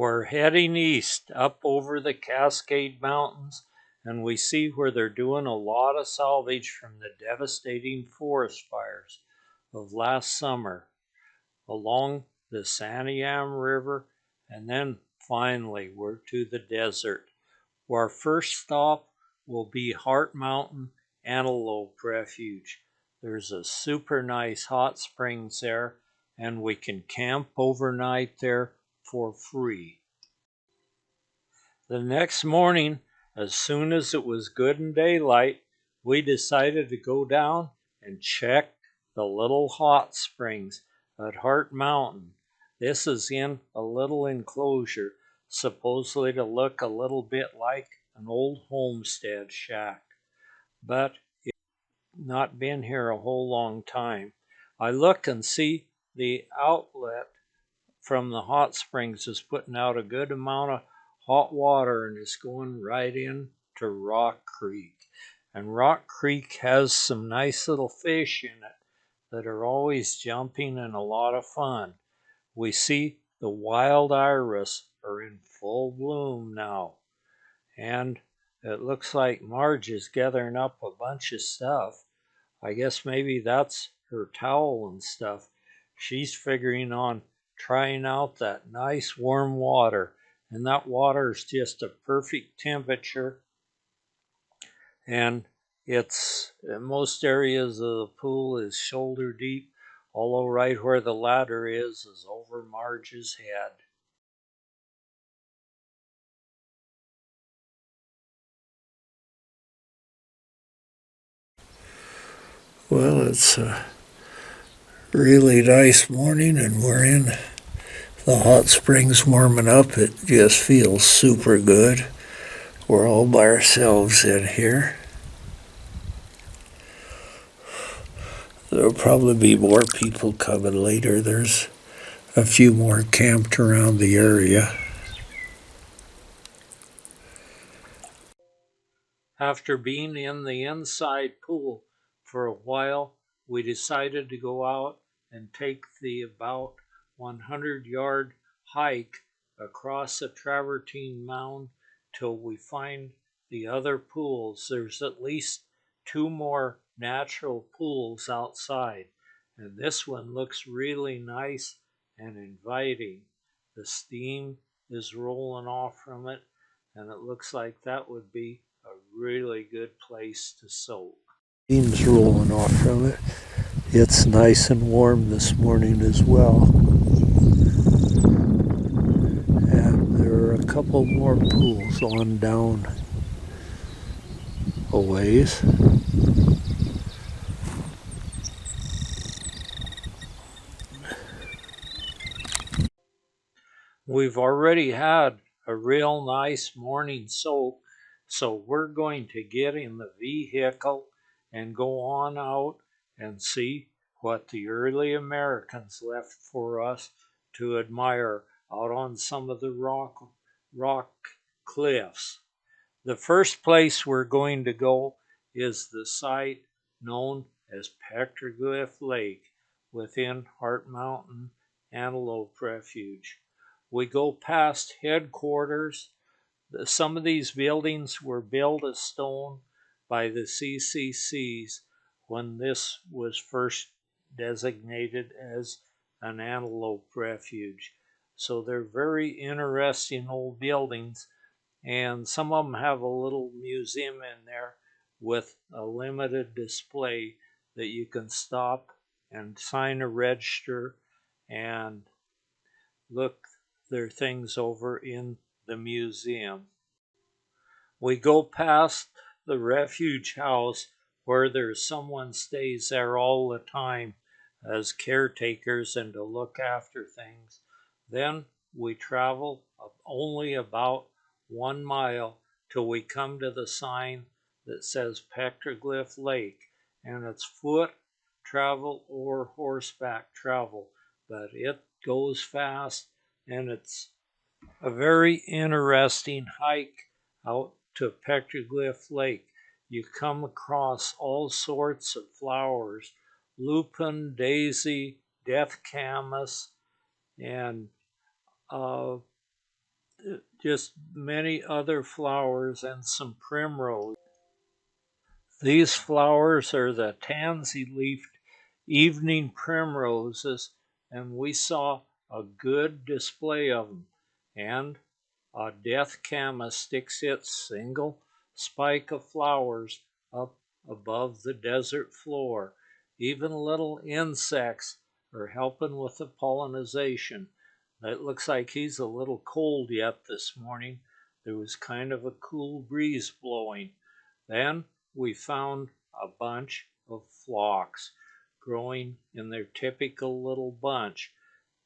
We're heading east up over the Cascade Mountains, and we see where they're doing a lot of salvage from the devastating forest fires of last summer along the Santiam River, and then finally we're to the desert. Our first stop will be Hart Mountain Antelope Refuge. There's a super nice hot springs there, and we can camp overnight there for free. The next morning, as soon as it was good and daylight, we decided to go down and check the little hot springs at Hart Mountain. This is in a little enclosure, supposedly to look a little bit like an old homestead shack, but it's not been here a whole long time. I look and see the outlet from the hot springs is putting out a good amount of hot water, and it's going right into Rock Creek. And Rock Creek has some nice little fish in it that are always jumping and a lot of fun. We see the wild iris are in full bloom now, and it looks like Marge is gathering up a bunch of stuff. I guess maybe that's her towel and stuff. She's figuring on trying out that nice warm water, and that water is just a perfect temperature, and it's in most areas of the pool is shoulder deep, although right where the ladder is over Marge's head. Well, it's a really nice morning, and we're in the hot springs warming up. It just feels super good. We're all by ourselves in here. There'll probably be more people coming later. There's a few more camped around the area. After being in the inside pool for a while, we decided to go out and take the about 100-yard hike across a travertine mound till we find the other pools. There's at least 2 more natural pools outside, and this one looks really nice and inviting. The steam is rolling off from it, and it looks like that would be a really good place to soak. Steam's rolling off from it. It's nice and warm this morning as well. And there are a couple more pools on down a ways. We've already had a real nice morning soak, so we're going to get in the vehicle and go on out and see what the early Americans left for us to admire out on some of the rock cliffs. The first place we're going to go is the site known as Petroglyph Lake within Hart Mountain Antelope Refuge. We go past headquarters. Some of these buildings were built of stone by the CCCs when this was first designated as an antelope refuge. So they're very interesting old buildings, and some of them have a little museum in there with a limited display that you can stop and sign a register and look their things over in the museum. We go past the refuge house where there's someone stays there all the time as caretakers and to look after things. Then we travel only about 1 mile till we come to the sign that says Petroglyph Lake, and it's foot travel or horseback travel, but it goes fast, and it's a very interesting hike out to Petroglyph Lake. You come across all sorts of flowers, lupin, daisy, death camas, and just many other flowers and some primrose. These flowers are the tansy-leafed evening primroses, and we saw a good display of them. And a death camas sticks its single spike of flowers up above the desert floor. Even little insects are helping with the pollination. It looks like he's a little cold yet this morning. There was kind of a cool breeze blowing. Then we found a bunch of phlox growing in their typical little bunch.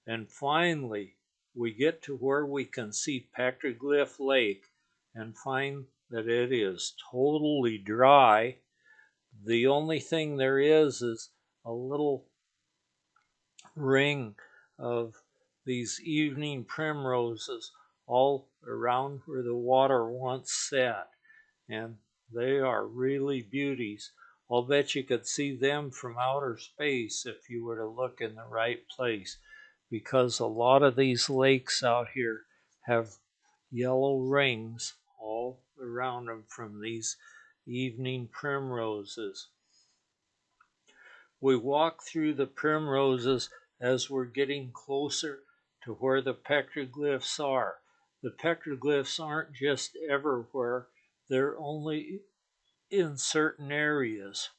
And finally, we get to where we can see Petroglyph Lake and find that it is totally dry. The only thing there is a little ring of these evening primroses all around where the water once sat. And they are really beauties. I'll bet you could see them from outer space if you were to look in the right place, because a lot of these lakes out here have yellow rings all around them from these evening primroses. We walk through the primroses as we're getting closer to where the petroglyphs are. The petroglyphs aren't just everywhere, they're only in certain areas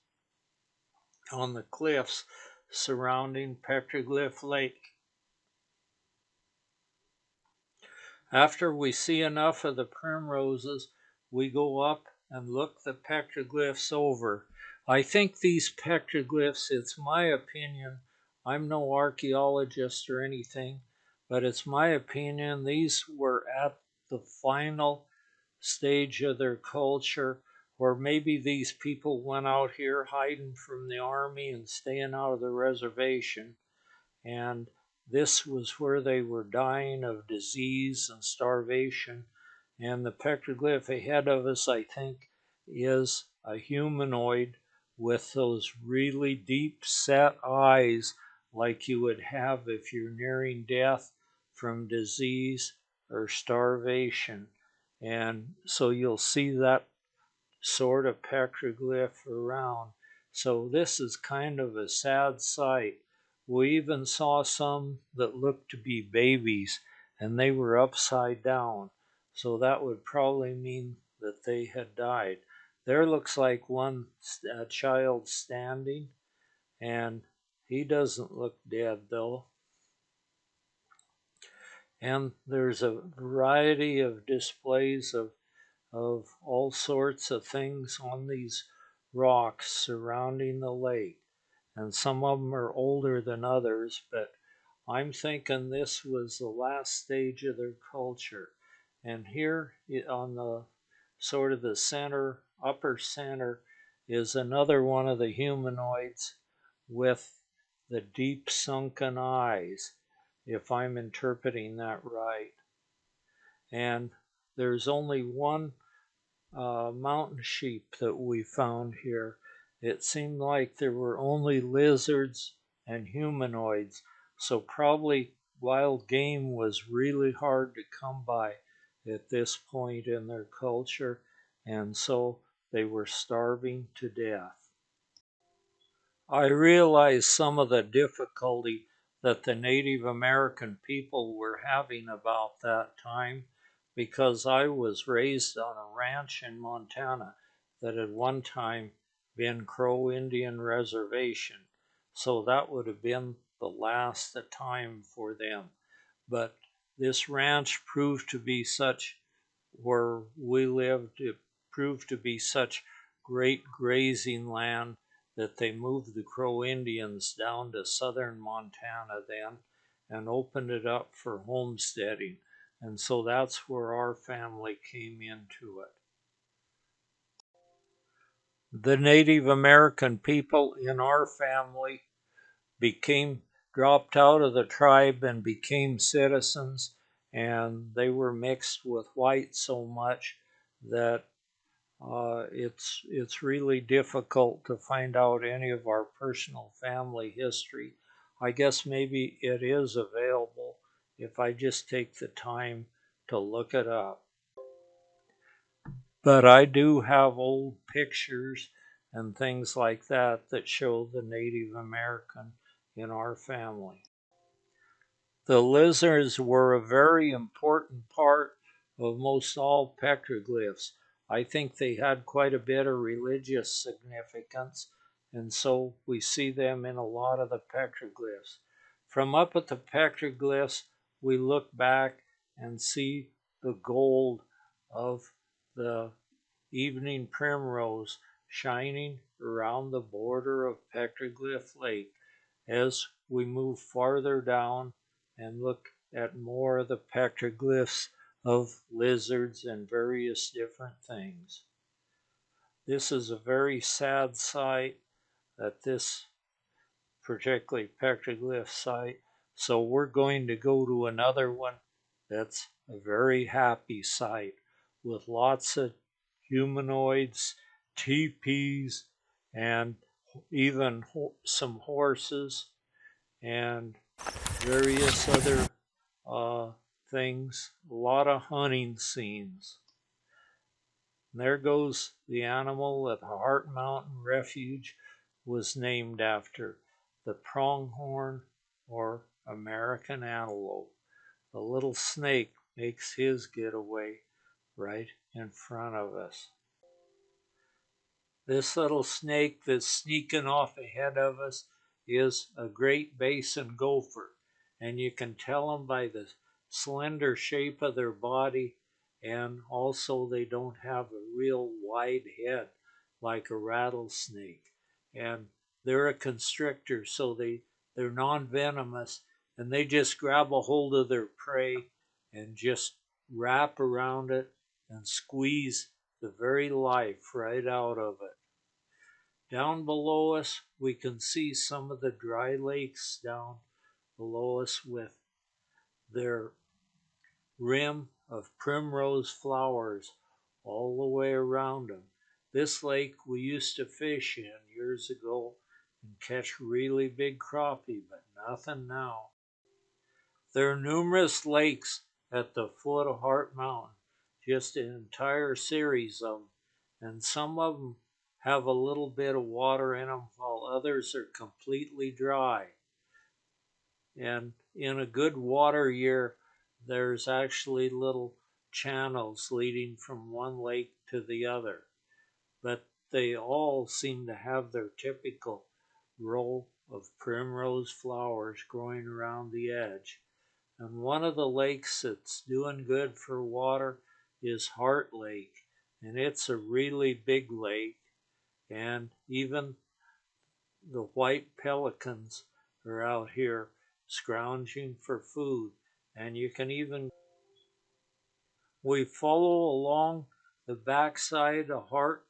on the cliffs surrounding Petroglyph Lake. After we see enough of the primroses, we go up and look the petroglyphs over. I think these petroglyphs, it's my opinion, I'm no archaeologist or anything, but it's my opinion these were at the final stage of their culture, or maybe these people went out here hiding from the army and staying out of the reservation, and this was where they were dying of disease and starvation. And the petroglyph ahead of us, I think, is a humanoid with those really deep set eyes like you would have if you're nearing death from disease or starvation. And so you'll see that sort of petroglyph around. So this is kind of a sad sight. We even saw some that looked to be babies, and they were upside down. So that would probably mean that they had died. There looks like one child standing, and he doesn't look dead though. And there's a variety of displays of all sorts of things on these rocks surrounding the lake. And some of them are older than others, but I'm thinking this was the last stage of their culture. And here on the sort of the center, upper center, is another one of the humanoids with the deep sunken eyes, if I'm interpreting that right. And there's only one mountain sheep that we found here. It seemed like there were only lizards and humanoids, so probably wild game was really hard to come by at this point in their culture, and so they were starving to death. I realized some of the difficulty that the Native American people were having about that time because I was raised on a ranch in Montana that had one time been Crow Indian Reservation. So that would have been the last time for them. But this ranch proved to be such, where we lived, it proved to be such great grazing land that they moved the Crow Indians down to southern Montana then and opened it up for homesteading. And so that's where our family came into it. The Native American people in our family became dropped out of the tribe and became citizens, and they were mixed with white so much that it's really difficult to find out any of our personal family history. I guess maybe it is available if I just take the time to look it up. But I do have old pictures and things like that that show the Native American in our family. The lizards were a very important part of most all petroglyphs. I think they had quite a bit of religious significance, and so we see them in a lot of the petroglyphs. From up at the petroglyphs, we look back and see the gold of the evening primrose shining around the border of Petroglyph Lake. As we move farther down and look at more of the petroglyphs of lizards and various different things. This is a very sad sight at this particularly petroglyph site, so we're going to go to another one that's a very happy sight with lots of humanoids, teepees, and even some horses and various other things, a lot of hunting scenes. And there goes the animal that the Hart Mountain Refuge was named after, the pronghorn or American antelope. The little snake makes his getaway right in front of us. This little snake that's sneaking off ahead of us is a great Basin Gopher, and you can tell them by the slender shape of their body, and also they don't have a real wide head like a rattlesnake. And they're a constrictor, so they're non-venomous, and they just grab a hold of their prey and just wrap around it and squeeze the very life right out of it. Down below us, we can see some of the dry lakes down below us with their rim of primrose flowers all the way around them. This lake we used to fish in years ago and catch really big crappie, but nothing now. There are numerous lakes at the foot of Hart Mountain, just an entire series of them, and some of them have a little bit of water in them while others are completely dry. And in a good water year, there's actually little channels leading from one lake to the other. But they all seem to have their typical row of primrose flowers growing around the edge. And one of the lakes that's doing good for water is Hart Lake, and it's a really big lake, and even the white pelicans are out here scrounging for food, and you can even we follow along the backside of Hart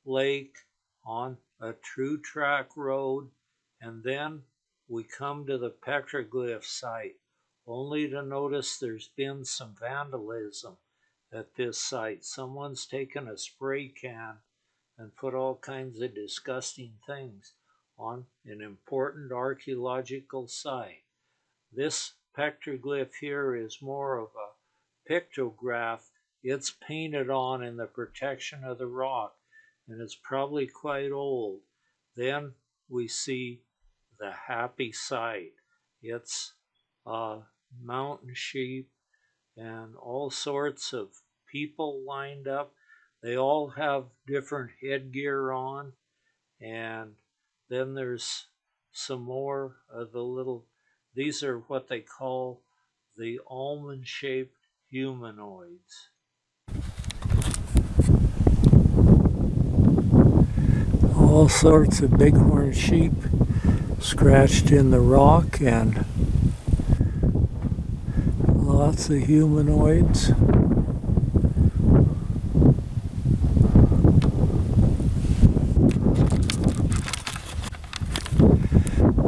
Lake on a true track road, and then we come to the Petroglyph site, only to notice there's been some vandalism at this site. Someone's taken a spray can and put all kinds of disgusting things on an important archaeological site. This petroglyph here is more of a pictograph. It's painted on in the protection of the rock, and it's probably quite old. Then we see the happy sight. It's mountain sheep and all sorts of people lined up. They all have different headgear on, and then there's some more of the little, these are what they call the almond-shaped humanoids. All sorts of bighorn sheep scratched in the rock, and lots of humanoids.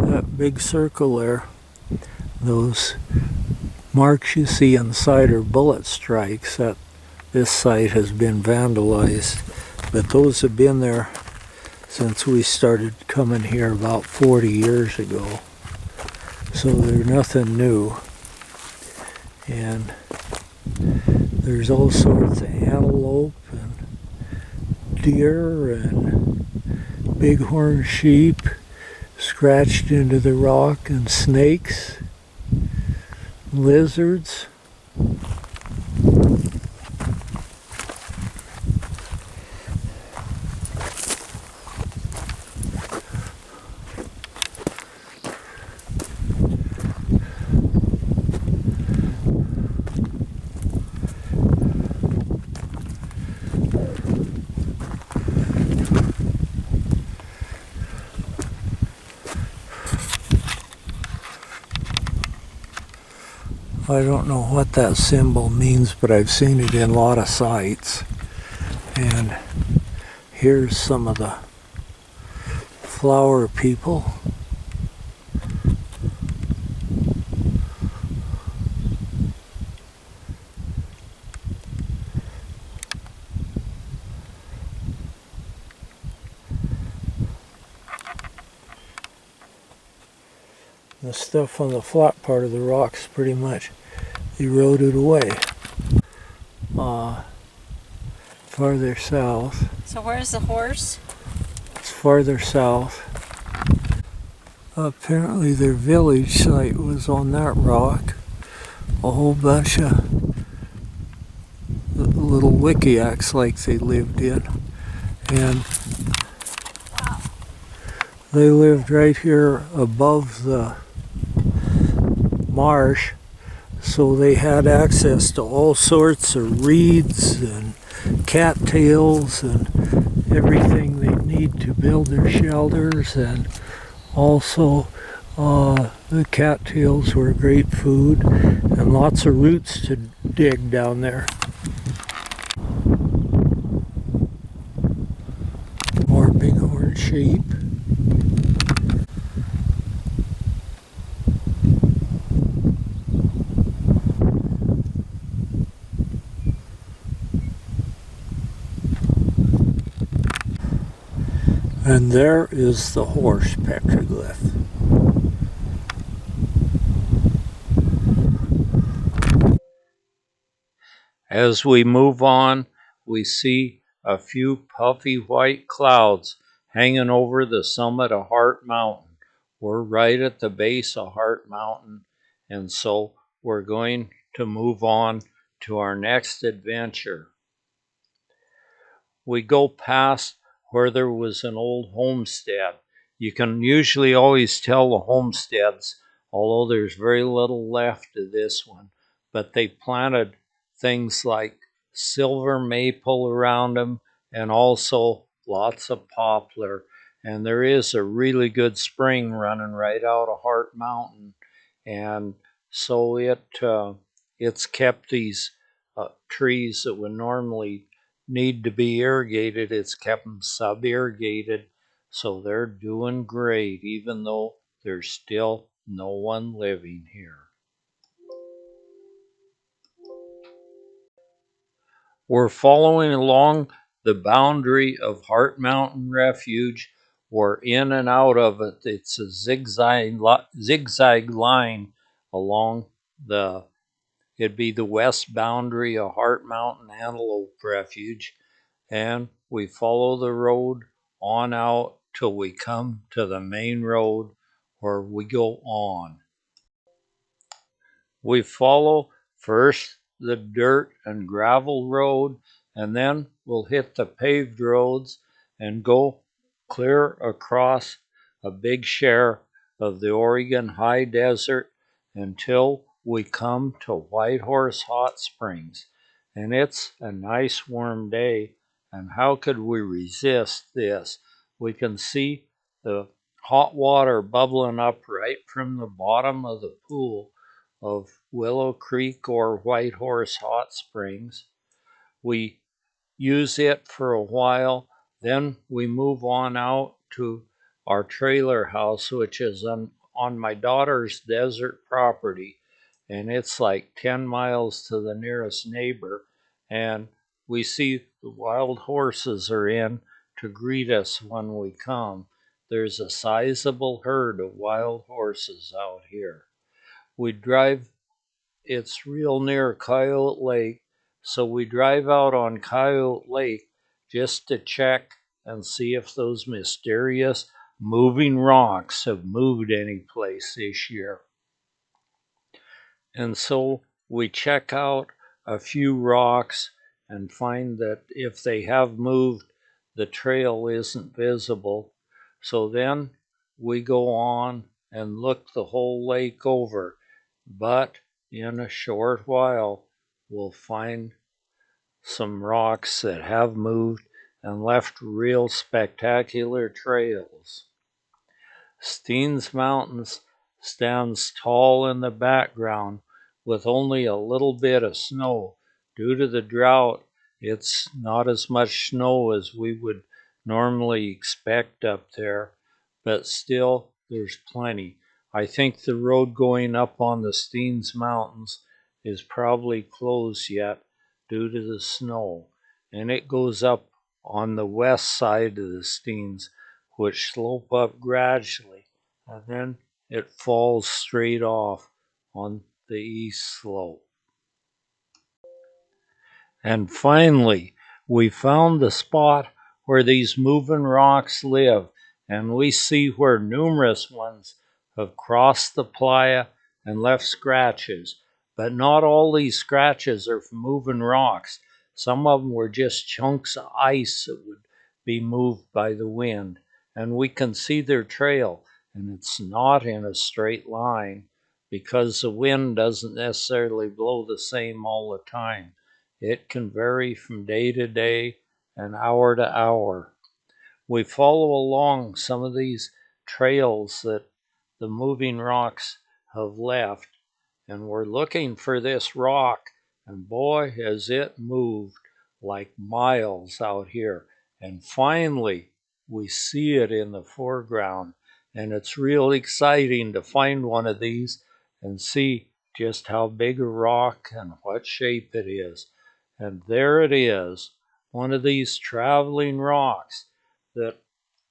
That big circle there, those marks you see inside are bullet strikes. That this site has been vandalized, but those have been there since we started coming here about 40 years ago. So they're nothing new. And There's all sorts of antelope and deer and bighorn sheep scratched into the rock, and snakes, lizards. I don't know what that symbol means, but I've seen it in a lot of sites. And here's some of the flower people. The stuff on the flat part of the rock's pretty much eroded away. Farther south. So where's the horse? It's farther south. Apparently their village site was on that rock. A whole bunch of little wickiacs like they lived in. And they lived right here above the marsh, so they had access to all sorts of reeds and cattails and everything they need to build their shelters. And also the cattails were great food, and lots of roots to dig down there. More bighorn sheep. And there is the horse petroglyph. As we move on, we see a few puffy white clouds hanging over the summit of Hart Mountain. We're right at the base of Hart Mountain, and so we're going to move on to our next adventure. We go past where there was an old homestead. You can usually always tell the homesteads, although there's very little left of this one, but they planted things like silver maple around them and also lots of poplar. And there is a really good spring running right out of Hart Mountain. And so it's kept these trees that would normally need to be irrigated, it's kept them sub-irrigated, so they're doing great, even though there's still no one living here. We're following along the boundary of Hart Mountain Refuge. We're in and out of it. It's a zigzag line along it'd be the west boundary of Hart Mountain Antelope Refuge. And we follow the road on out till we come to the main road where we go on. We follow first the dirt and gravel road, and then we'll hit the paved roads and go clear across a big share of the Oregon high desert until we come to Whitehorse Hot Springs. And it's a nice warm day, and how could we resist this? We can see the hot water bubbling up right from the bottom of the pool of Willow Creek or Whitehorse Hot Springs. We use it for a while, then we move on out to our trailer house, which is on my daughter's desert property, and it's like 10 miles to the nearest neighbor. And we see the wild horses are in to greet us when we come. There's a sizable herd of wild horses out here. We drive it's real near Coyote Lake, so we drive out on Coyote Lake just to check and see if those mysterious moving rocks have moved any place this year. And so we check out a few rocks and find that if they have moved, the trail isn't visible. So then we go on and look the whole lake over. But in a short while, we'll find some rocks that have moved and left real spectacular trails. Steens Mountains stands tall in the background with only a little bit of snow. Due to the drought, it's not as much snow as we would normally expect up there, but still there's plenty. I think the road going up on the Steens Mountains is probably closed yet due to the snow, and it goes up on the west side of the Steens, which slope up gradually, and then it falls straight off on the east slope. And finally, we found the spot where these moving rocks live, and we see where numerous ones have crossed the playa and left scratches. But not all these scratches are from moving rocks. Some of them were just chunks of ice that would be moved by the wind, and we can see their trail, and it's not in a straight line because the wind doesn't necessarily blow the same all the time. It can vary from day to day and hour to hour. We follow along some of these trails that the moving rocks have left, and we're looking for this rock, and boy, has it moved like miles out here. And finally, we see it in the foreground, and it's real exciting to find one of these and see just how big a rock and what shape it is. And there it is, one of these traveling rocks that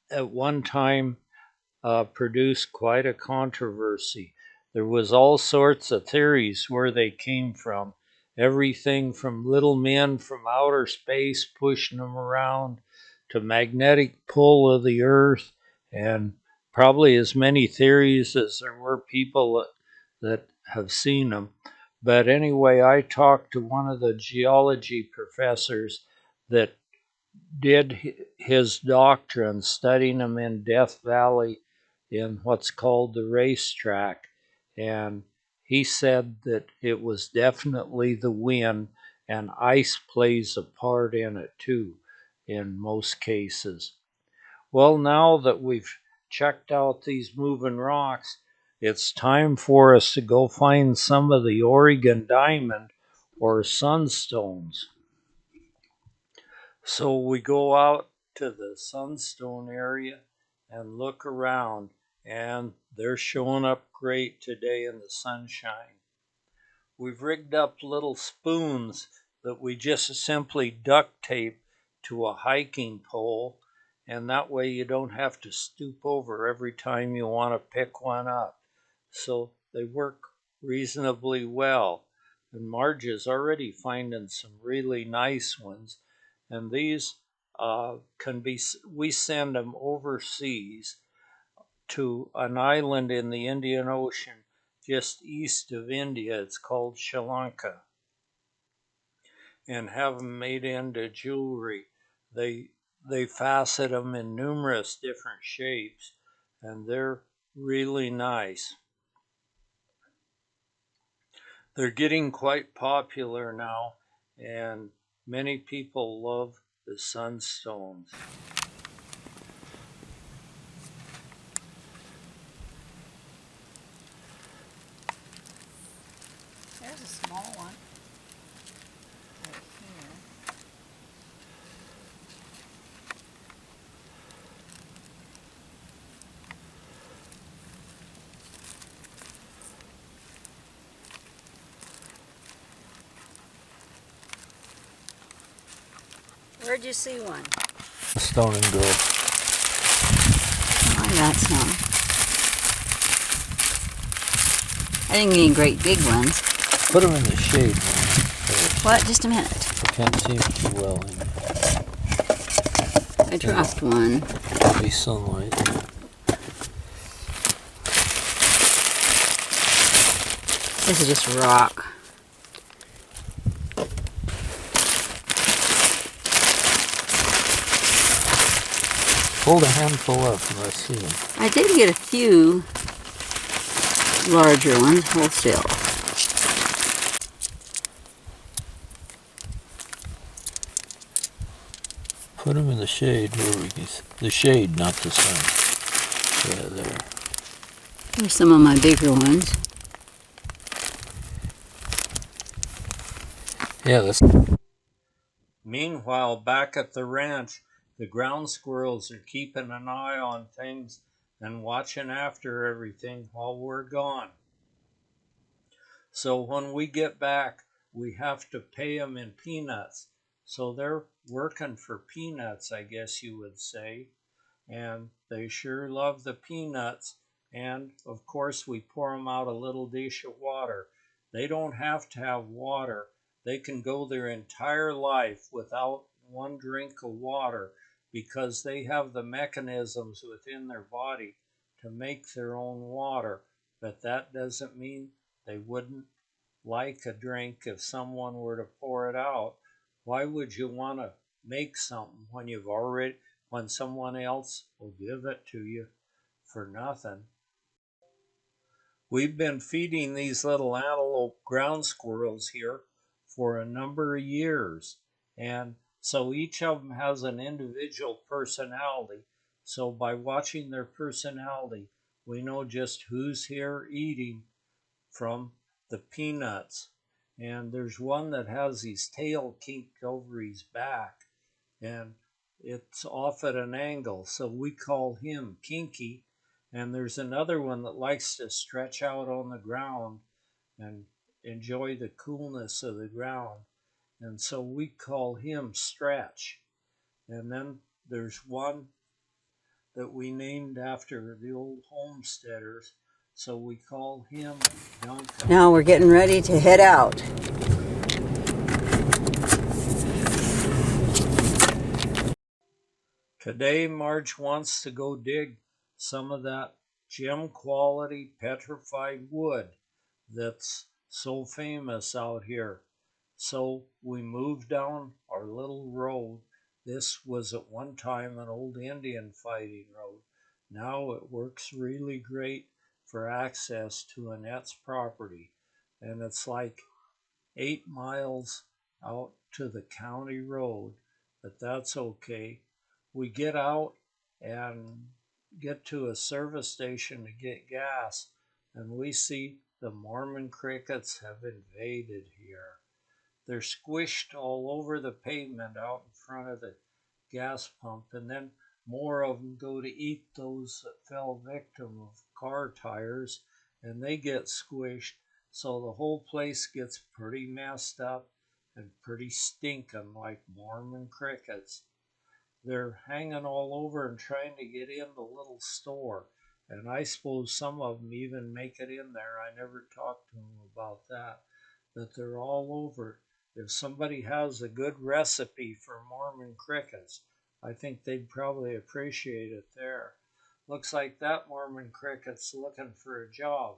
at one time produced quite a controversy. There was all sorts of theories where they came from. Everything from little men from outer space pushing them around to magnetic pull of the earth, and probably as many theories as there were people that have seen them. But anyway, I talked to one of the geology professors that did his doctorate studying them in Death Valley in what's called the racetrack. And he said that it was definitely the wind, and ice plays a part in it too, in most cases. Well, now that we've checked out these moving rocks, it's time for us to go find some of the Oregon diamond or sunstones. So we go out to the sunstone area and look around, and they're showing up great today in the sunshine. We've rigged up little spoons that we just simply duct tape to a hiking pole, and that way you don't have to stoop over every time you want to pick one up. So they work reasonably well. And Marge is already finding some really nice ones, and these we send them overseas to an island in the Indian Ocean just east of India. It's called Sri Lanka, and have them made into jewelry. They facet them in numerous different shapes, and they're really nice. They're getting quite popular now, and many people love the sunstones. There's a small one right here. Where'd you see one? Stone and Grove. I got some. I didn't get any great big ones. Put them in the shade first. What? Just a minute. I can't see them too well in I dropped one. the sunlight. This is just rock. Hold a handful up and let's see them. I did get a few larger ones wholesale. Put them in the shade where we can see. The shade, not the sun. Yeah, there. Here's some of my bigger ones. Yeah, that's. Meanwhile, back at the ranch, the ground squirrels are keeping an eye on things and watching after everything while we're gone. So when we get back, we have to pay them in peanuts. So they're working for peanuts, I guess you would say. And they sure love the peanuts. And of course, we pour them out a little dish of water. They don't have to have water. They can go their entire life without one drink of water because they have the mechanisms within their body to make their own water. But that doesn't mean they wouldn't like a drink if someone were to pour it out. Why would you want to make something when someone else will give it to you for nothing? We've been feeding these little antelope ground squirrels here for a number of years, and so each of them has an individual personality. So by watching their personality, we know just who's here eating from the peanuts. And there's one that has his tail kinked over his back, and it's off at an angle, so we call him Kinky. And there's another one that likes to stretch out on the ground and enjoy the coolness of the ground, and so we call him Stretch. And then there's one that we named after the old homesteaders, so we call him Duncan. Now we're getting ready to head out. Today, Marge wants to go dig some of that gem quality petrified wood that's so famous out here. So we moved down our little road. This was at one time an old Indian fighting road. Now it works really great for access to Annette's property. And it's like 8 miles out to the county road, but that's okay. We get out and get to a service station to get gas, and we see the Mormon crickets have invaded here. They're squished all over the pavement out in front of the gas pump, and then more of them go to eat those that fell victim of car tires, and they get squished, so the whole place gets pretty messed up and pretty stinking like Mormon crickets. They're hanging all over and trying to get in the little store, and I suppose some of them even make it in there. I never talked to them about that, but they're all over. If somebody has a good recipe for Mormon crickets, I think they'd probably appreciate it there. Looks like that Mormon cricket's looking for a job.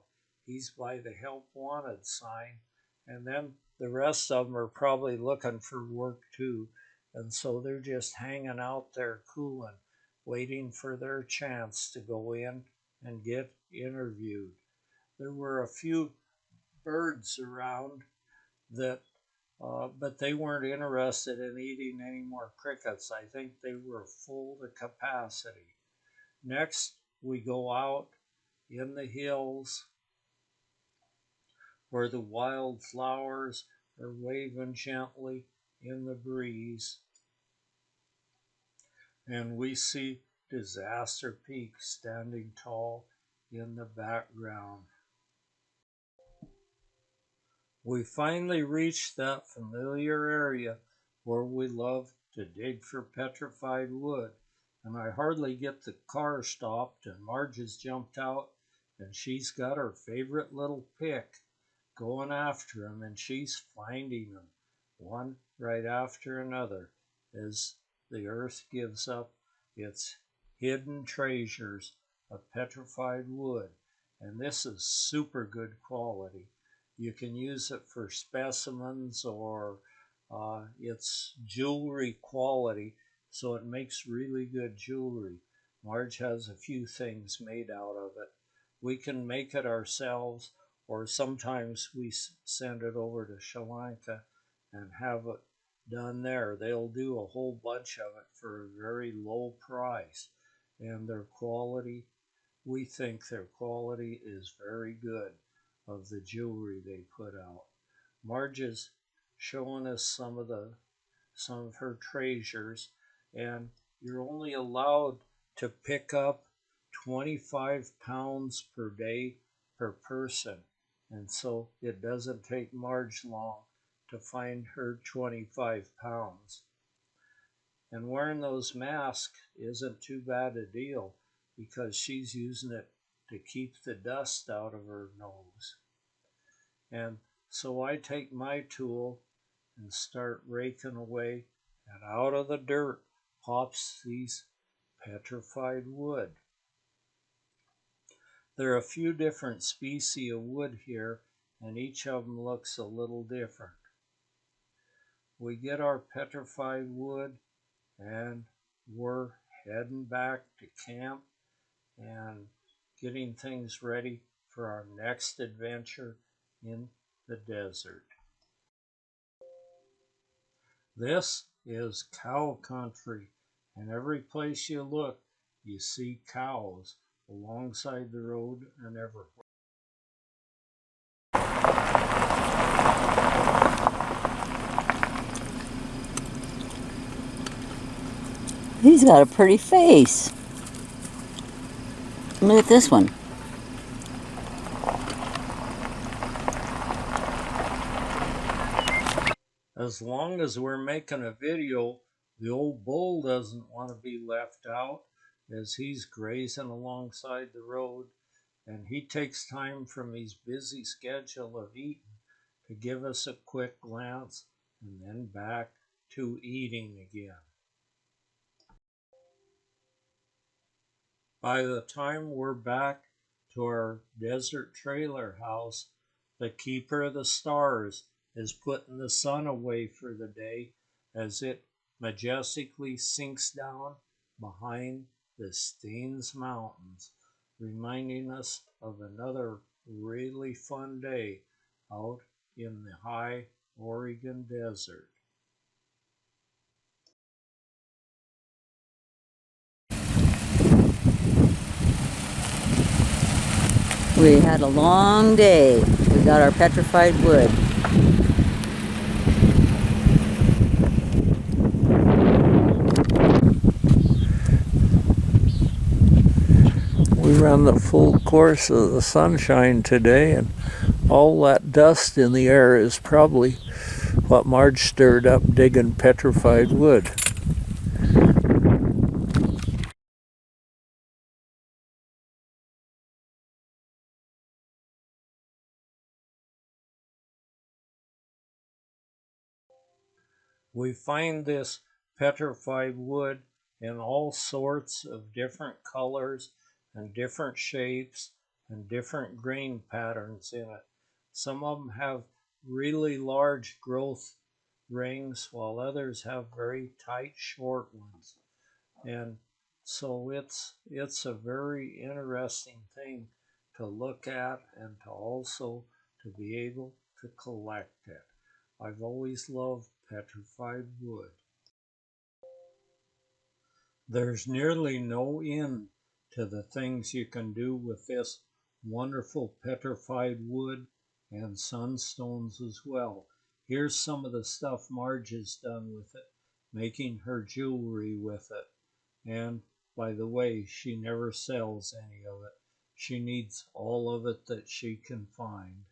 He's by the help wanted sign, and then the rest of them are probably looking for work too. And so they're just hanging out there cooling, waiting for their chance to go in and get interviewed. There were a few birds around that, but they weren't interested in eating any more crickets. I think they were full to capacity. Next, we go out in the hills where the wild flowers are waving gently in the breeze, and we see Disaster Peak standing tall in the background. We finally reached that familiar area where we love to dig for petrified wood, and I hardly get the car stopped, and Marge has jumped out, and she's got her favorite little pick, going after them, and she's finding them, one right after another, as the earth gives up its hidden treasures of petrified wood. And this is super good quality. You can use it for specimens, or it's jewelry quality, so it makes really good jewelry. Marge has a few things made out of it. We can make it ourselves, or sometimes we send it over to Sri Lanka and have it done there. They'll do a whole bunch of it for a very low price, and their quality, we think their quality is very good of the jewelry they put out. Marge is showing us some of her treasures, and you're only allowed to pick up 25 pounds per day per person. And so it doesn't take Marge long to find her 25 pounds. And wearing those masks isn't too bad a deal, because she's using it to keep the dust out of her nose. And so I take my tool and start raking away, and out of the dirt pops these petrified wood. There are a few different species of wood here, and each of them looks a little different. We get our petrified wood, and we're heading back to camp and getting things ready for our next adventure in the desert. This is cow country, and every place you look, you see cows alongside the road and everywhere. He's got a pretty face. Look at this one. As long as we're making a video, the old bull doesn't want to be left out, as he's grazing alongside the road, and he takes time from his busy schedule of eating to give us a quick glance, and then back to eating again. By the time we're back to our desert trailer house, the keeper of the stars is putting the sun away for the day, as it majestically sinks down behind the Steens Mountains, reminding us of another really fun day out in the high Oregon desert. We had a long day. We got our petrified wood. We ran the full course of the sunshine today, and all that dust in the air is probably what Marge stirred up digging petrified wood. We find this petrified wood in all sorts of different colors and different shapes and different grain patterns in it. Some of them have really large growth rings, while others have very tight, short ones. And so it's a very interesting thing to look at, and to also to be able to collect it. I've always loved petrified wood. There's nearly no end to the things you can do with this wonderful petrified wood, and sunstones as well. Here's some of the stuff Marge has done with it, making her jewelry with it. And by the way, she never sells any of it. She needs all of it that she can find.